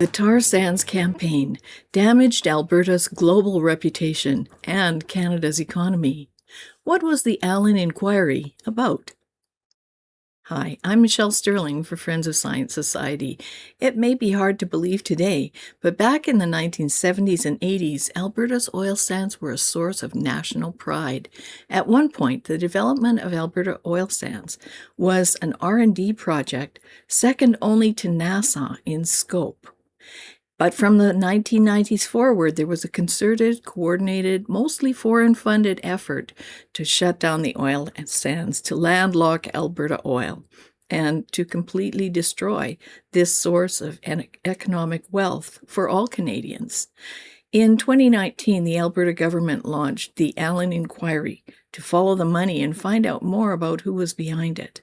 The tar sands campaign damaged Alberta's global reputation and Canada's economy. What was the Allen Inquiry about? Hi, I'm Michelle Sterling for Friends of Science Society. It may be hard to believe today, but back in the 1970s and 80s, Alberta's oil sands were a source of national pride. At one point, the development of Alberta oil sands was an R&D project second only to NASA in scope. But from the 1990s forward, there was a concerted, coordinated, mostly foreign-funded effort to shut down the oil sands, to landlock Alberta oil, and to completely destroy this source of economic wealth for all Canadians. In 2019, the Alberta government launched the Allen Inquiry to follow the money and find out more about who was behind it.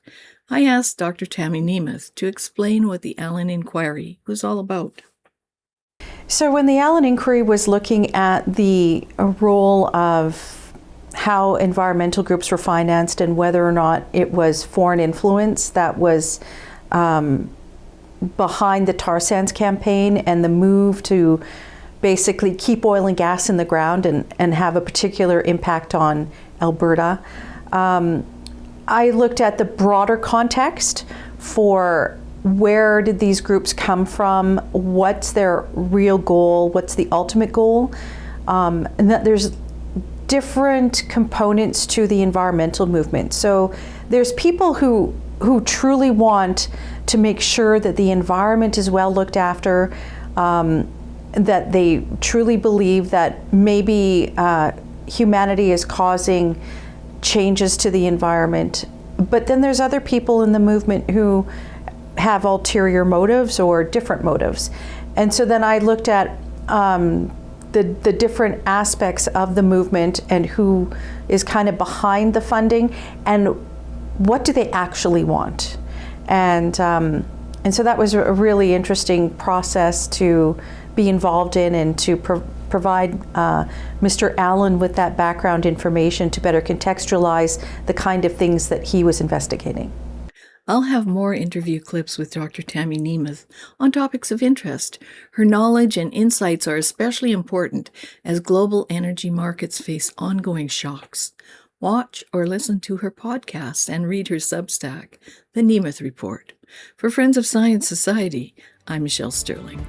I asked Dr. Tammy Nemeth to explain what the Allen Inquiry was all about. So when the Allen Inquiry was looking at the role of how environmental groups were financed and whether or not it was foreign influence that was behind the tar sands campaign and the move to basically keep oil and gas in the ground and have a particular impact on Alberta, I looked at the broader context for where did these groups come from, what's their real goal, what's the ultimate goal, and that there's different components to the environmental movement. So there's people who truly want to make sure that the environment is well looked after, that they truly believe that maybe humanity is causing changes to the environment. But then there's other people in the movement who have ulterior motives or different motives. And so then I looked at the different aspects of the movement and who is kind of behind the funding and what do they actually want. And so that was a really interesting process to be involved in and to provide Mr. Allen with that background information to better contextualize the kind of things that he was investigating. I'll have more interview clips with Dr. Tammy Nemeth on topics of interest. Her knowledge and insights are especially important as global energy markets face ongoing shocks. Watch or listen to her podcasts and read her Substack, The Nemeth Report. For Friends of Science Society, I'm Michelle Sterling.